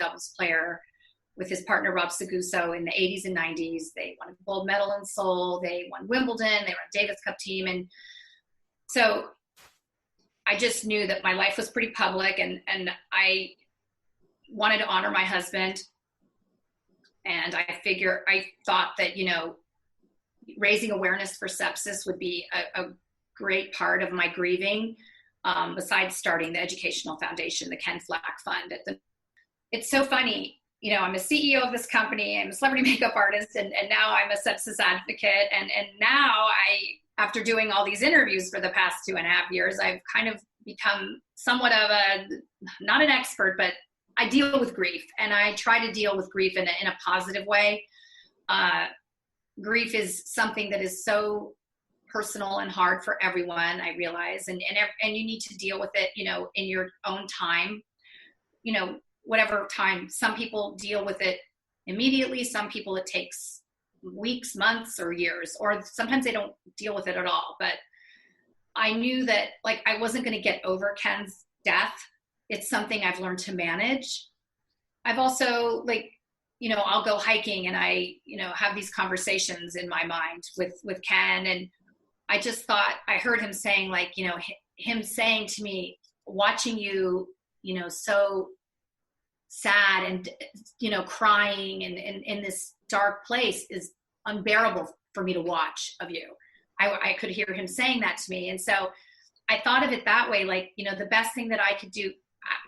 doubles player with his partner, Rob Seguso, in the 80s and 90s. They won a gold medal in Seoul. They won Wimbledon. They were a Davis Cup team. And so I just knew that my life was pretty public, and I wanted to honor my husband. And I thought that, raising awareness for sepsis would be a great part of my grieving, besides starting the educational foundation, the Ken Flach Fund. It's so funny. I'm a CEO of this company. I'm a celebrity makeup artist, and now I'm a sepsis advocate. And now after doing all these interviews for the past 2.5 years, I've kind of become somewhat of not an expert, but I deal with grief, and I try to deal with grief in a positive way. Grief is something that is so personal and hard for everyone, I realize, and you need to deal with it, in your own time, whatever time. Some people deal with it immediately. Some people it takes weeks, months, or years, or sometimes they don't deal with it at all. But I knew that I wasn't going to get over Ken's death. It's something I've learned to manage. I've also I'll go hiking, and I, have these conversations in my mind with Ken. And I just thought, I heard him saying him saying to me, watching you, so sad and, crying and in this dark place is unbearable for me to watch of you. I could hear him saying that to me. And so I thought of it that way, the best thing that I could do,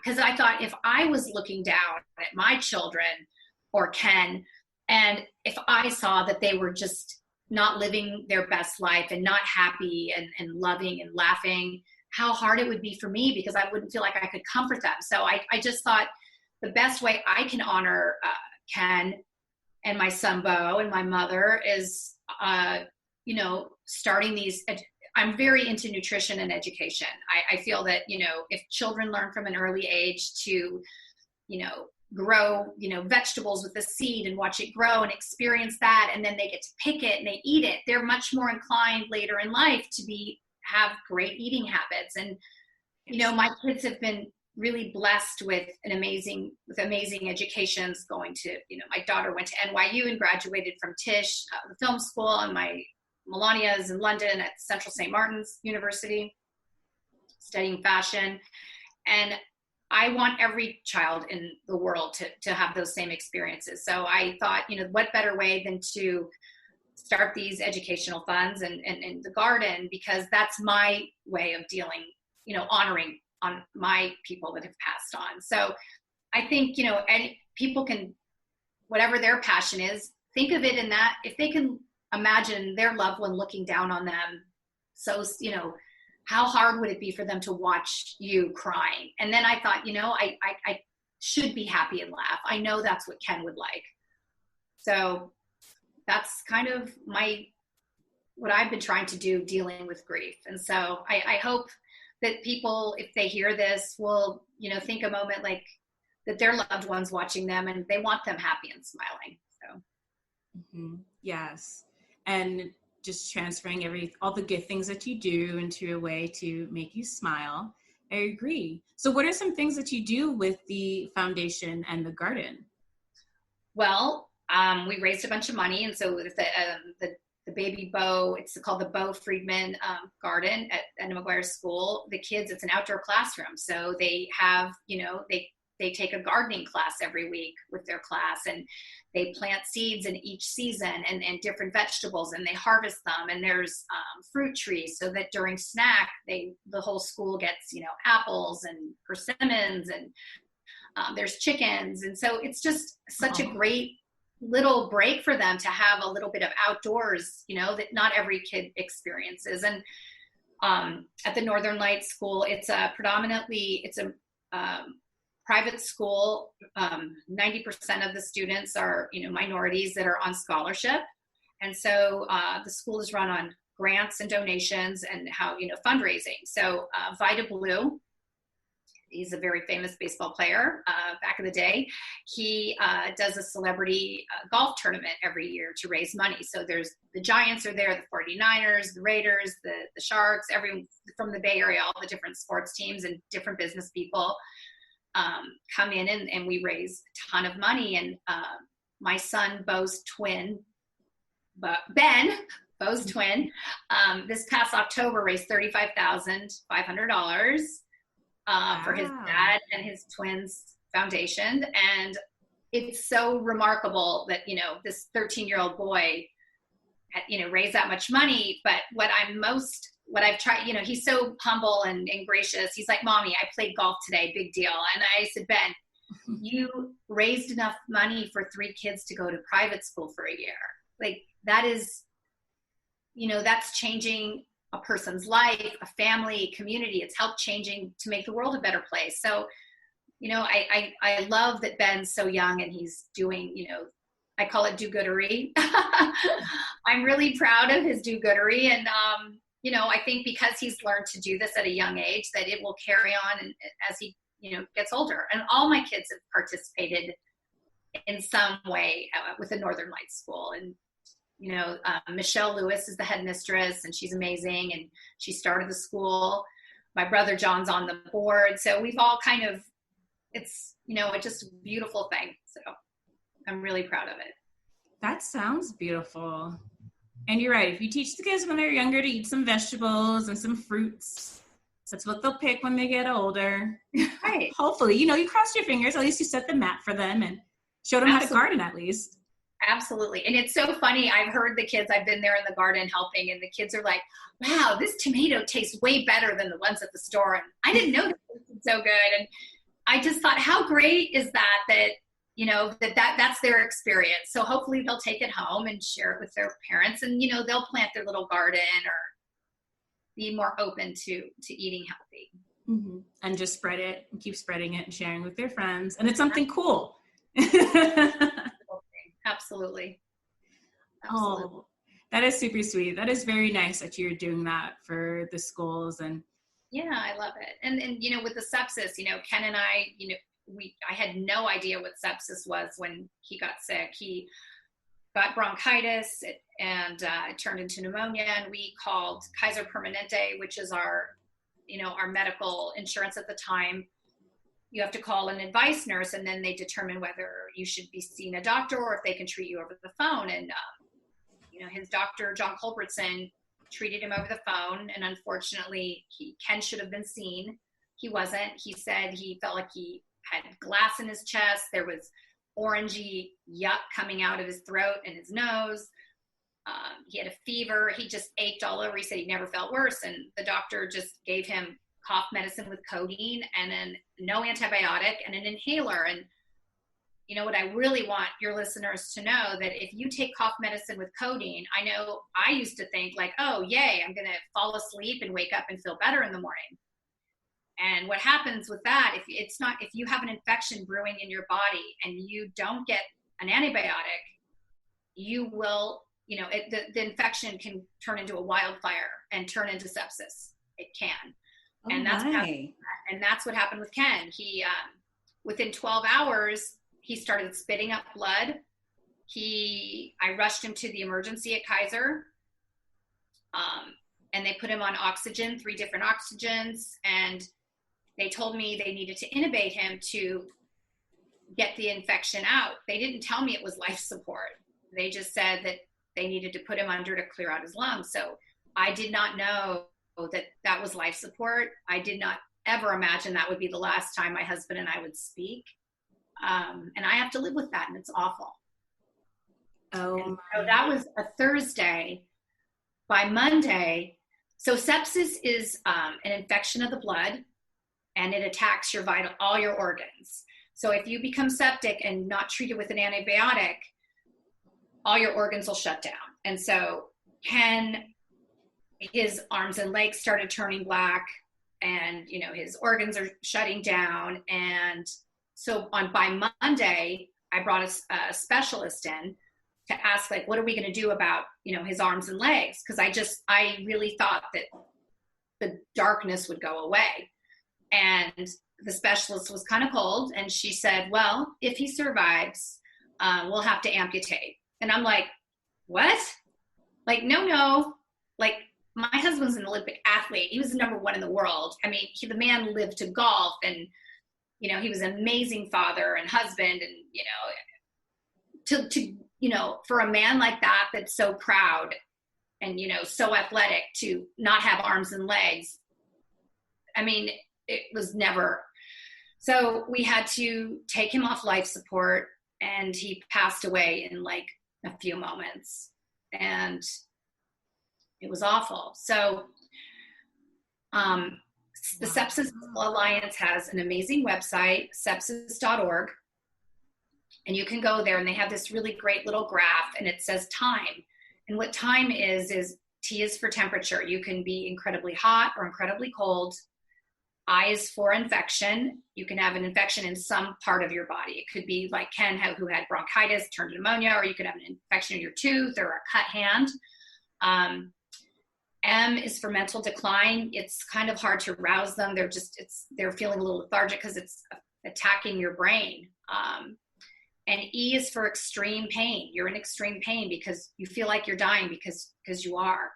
because I thought if I was looking down at my children or Ken, and if I saw that they were just not living their best life and not happy and loving and laughing, how hard it would be for me, because I wouldn't feel like I could comfort them. So I just thought the best way I can honor Ken and my son Bo and my mother is, starting these. I'm very into nutrition and education. I feel that, if children learn from an early age to, grow, vegetables with the seed and watch it grow and experience that, and then they get to pick it and they eat it, they're much more inclined later in life to have great eating habits. And, my kids have been really blessed with amazing educations, going to, my daughter went to NYU and graduated from Tisch, the film school, and Melania is in London at Central St. Martin's University studying fashion. And I want every child in the world to have those same experiences. So I thought, what better way than to start these educational funds and the garden, because that's my way of dealing, honoring on my people that have passed on. So I think, any people can, whatever their passion is, think of it in that, if they can imagine their loved one looking down on them. So, how hard would it be for them to watch you crying? And then I thought, I should be happy and laugh. I know that's what Ken would like. So that's kind of what I've been trying to do dealing with grief. And so I hope that people, if they hear this, will, think a moment that their loved ones watching them and they want them happy and smiling. So. Mm-hmm. Yes. And just transferring all the good things that you do into a way to make you smile. I agree. So what are some things that you do with the foundation and the garden? Well, we raised a bunch of money. And so with the baby Bo, it's called the Bo Friedman Garden at Edna McGuire School. The kids, it's an outdoor classroom. So they have, they take a gardening class every week with their class, and they plant seeds in each season and different vegetables, and they harvest them. And there's fruit trees, so that during snack, the whole school gets, apples and persimmons, and there's chickens. And so it's just such a great little break for them to have a little bit of outdoors, that not every kid experiences. And at the Northern Lights School, it's a private school. 90% of the students are, minorities that are on scholarship. And so the school is run on grants and donations and fundraising. So Vida Blue, he's a very famous baseball player back in the day. He does a celebrity golf tournament every year to raise money. So there's the Giants are there, the 49ers, the Raiders, the Sharks, everyone from the Bay Area, all the different sports teams and different business people. come in and we raise a ton of money. And my son, Bo's twin, Bo's twin, this past October raised $35,500 for his dad and his twins foundation. And it's so remarkable that, you know, this 13-year-old boy, you know, raised that much money. But what I've tried, you know, he's so humble and gracious. He's like, Mommy, I played golf today, big deal. And I said, Ben, you raised enough money for 3 kids to go to private school for a year. Like, that is, you know, that's changing a person's life, a family, community. It's helped changing to make the world a better place. So, you know, I love that Ben's so young and he's doing, you know, I call it do-goodery. I'm really proud of his do-goodery. And, you know, I think because he's learned to do this at a young age, that it will carry on and, as he, you know, gets older. And all my kids have participated in some way with the Northern Lights School. And, you know, Michelle Lewis is the headmistress, and she's amazing. And she started the school. My brother John's on the board. So we've all kind of, it's, you know, it's just a beautiful thing. So I'm really proud of it. That sounds beautiful. And you're right. If you teach the kids when they're younger to eat some vegetables and some fruits, that's what they'll pick when they get older. Right. Hopefully, you know, you cross your fingers. At least you set the mat for them and showed them how to garden at least. Absolutely. And it's so funny. I've heard the kids, I've been there in the garden helping, and the kids are like, wow, this tomato tastes way better than the ones at the store. And I didn't know this was so good. And I just thought, how great is that, you know, that's their experience. So hopefully they'll take it home and share it with their parents, and, you know, they'll plant their little garden or be more open to eating healthy. Mm-hmm. And just spread it and keep spreading it and sharing with their friends. And it's something cool. Absolutely. Oh, that is super sweet. That is very nice that you're doing that for the schools. And yeah, I love it. And you know, with the sepsis, you know, Ken and I, you know, I had no idea what sepsis was when he got sick. He got bronchitis and it turned into pneumonia, and we called Kaiser Permanente, which is our, you know, our medical insurance at the time. You have to call an advice nurse, and then they determine whether you should be seeing a doctor or if they can treat you over the phone. And, you know, his doctor, John Culbertson, treated him over the phone. And unfortunately, Ken should have been seen. He wasn't. He said he felt like he had glass in his chest. There was orangey yuck coming out of his throat and his nose. He had a fever. He just ached all over. He said he never felt worse. And the doctor just gave him cough medicine with codeine and then no antibiotic and an inhaler. And you know what, I really want your listeners to know that if you take cough medicine with codeine, I know I used to think like, oh, yay, I'm going to fall asleep and wake up and feel better in the morning. And what happens with that, if you have an infection brewing in your body and you don't get an antibiotic, you will, you know, the infection can turn into a wildfire and turn into sepsis. It can. And that's what happened with Ken. He, within 12 hours, he started spitting up blood. I rushed him to the emergency at Kaiser. And they put him on oxygen, 3 different oxygens. And they told me they needed to intubate him to get the infection out. They didn't tell me it was life support. They just said that they needed to put him under to clear out his lungs. So I did not know that was life support. I did not ever imagine that would be the last time my husband and I would speak. And I have to live with that, and it's awful. So that was a Thursday. By Monday, so sepsis is an infection of the blood, and it attacks all your organs. So if you become septic and not treated with an antibiotic, all your organs will shut down. And so his arms and legs started turning black, and, you know, his organs are shutting down. And so by Monday, I brought a specialist in to ask, like, what are we going to do about, you know, his arms and legs? Because I really thought that the darkness would go away. And the specialist was kind of cold, and she said, well, if he survives, we'll have to amputate. And I'm like, what? Like, no. Like, my husband's an Olympic athlete. He was number 1 in the world. I mean, the man lived to golf, and he was an amazing father and husband, and, for a man like that, that's so proud and, so athletic, to not have arms and legs. I mean, it was never. So we had to take him off life support, and he passed away in like a few moments, and it was awful. So the Sepsis Alliance has an amazing website, sepsis.org. And you can go there, and they have this really great little graph, and it says time. And what time is T is for temperature. You can be incredibly hot or incredibly cold. I is for infection. You can have an infection in some part of your body. It could be like Ken, who had bronchitis, turned to pneumonia, or you could have an infection in your tooth or a cut hand. M is for mental decline. It's kind of hard to rouse them. They're feeling a little lethargic because it's attacking your brain. And E is for extreme pain. You're in extreme pain because you feel like you're dying because you are.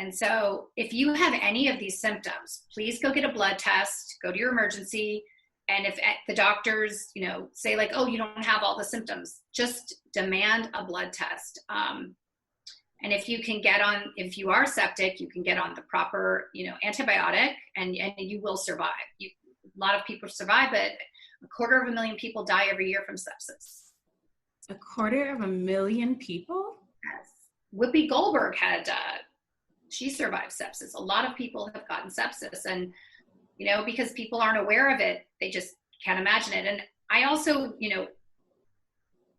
And so if you have any of these symptoms, please go get a blood test, go to your emergency. And if the doctors, say like, oh, you don't have all the symptoms, just demand a blood test. And if you are septic, you can get on the proper, antibiotic, and you will survive. A lot of people survive, but 250,000 people die every year from sepsis. 250,000 people? Yes. Whoopi Goldberg she survived sepsis. A lot of people have gotten sepsis, and, because people aren't aware of it, they just can't imagine it. And I also,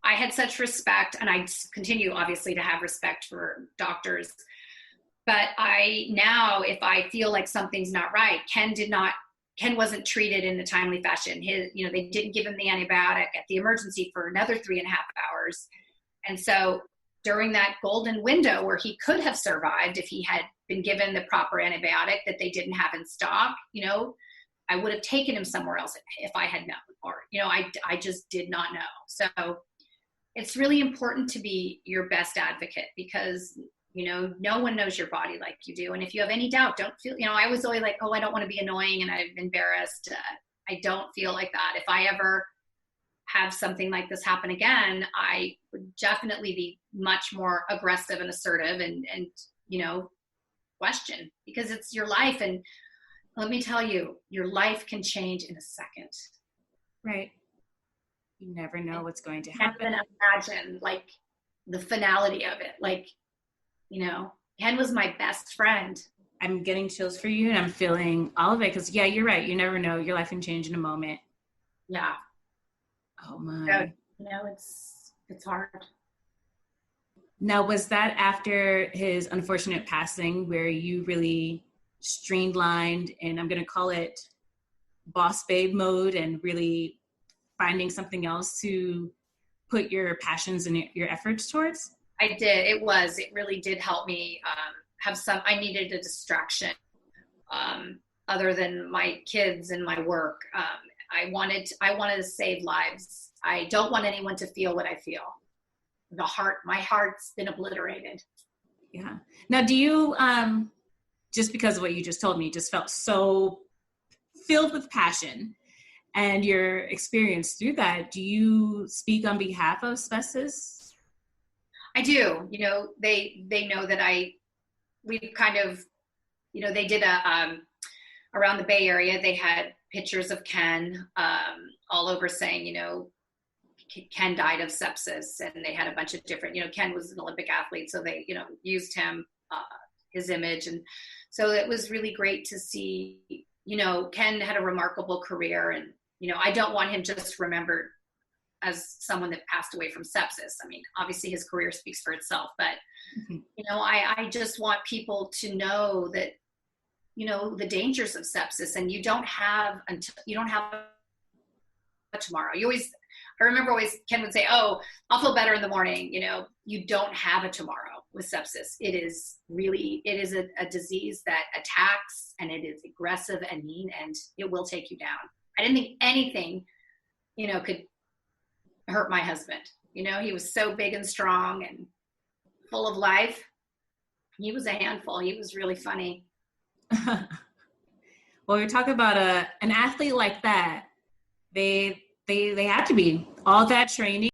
I had such respect, and I continue obviously to have respect for doctors, but now if I feel like something's not right, Ken wasn't treated in a timely fashion. They didn't give him the antibiotic at the emergency for another 3.5 hours. And so during that golden window where he could have survived if he had been given the proper antibiotic that they didn't have in stock, I would have taken him somewhere else if I had known, or, I just did not know. So it's really important to be your best advocate, because no one knows your body like you do. And if you have any doubt, don't feel, I was always like, oh, I don't want to be annoying and I'm embarrassed. I don't feel like that. If I ever have something like this happen again, I would definitely be much more aggressive and assertive and question, because it's your life. And let me tell you, your life can change in a second. Right. You never know what's going to happen. And imagine like the finality of it. Like, Ken was my best friend. I'm getting chills for you, and I'm feeling all of it, because you're right. You never know. Your life can change in a moment. Yeah. Oh my. It's hard. Now, was that after his unfortunate passing where you really streamlined, and I'm going to call it boss babe mode, and really finding something else to put your passions and your efforts towards? I did. It really did help me I needed a distraction other than my kids and my work. I wanted to save lives. I don't want anyone to feel what I feel. My heart's been obliterated. Yeah. Now, do you, just because of what you just told me, just felt so filled with passion and your experience through that, do you speak on behalf of sepsis? I do. They know that we've kind of, they did around the Bay Area, they had pictures of Ken all over saying, Ken died of sepsis, and they had a bunch of different, Ken was an Olympic athlete, so they, used him, his image. And so it was really great to see, Ken had a remarkable career, and, I don't want him just remembered as someone that passed away from sepsis. I mean, obviously his career speaks for itself, but, I just want people to know that, the dangers of sepsis, and you don't have a tomorrow. I remember always Ken would say, oh, I'll feel better in the morning. You don't have a tomorrow with sepsis. It is a disease that attacks, and it is aggressive and mean, and it will take you down. I didn't think anything, could hurt my husband. He was so big and strong and full of life. He was a handful. He was really funny. Well, you're talking about an athlete like that. they had to be all that training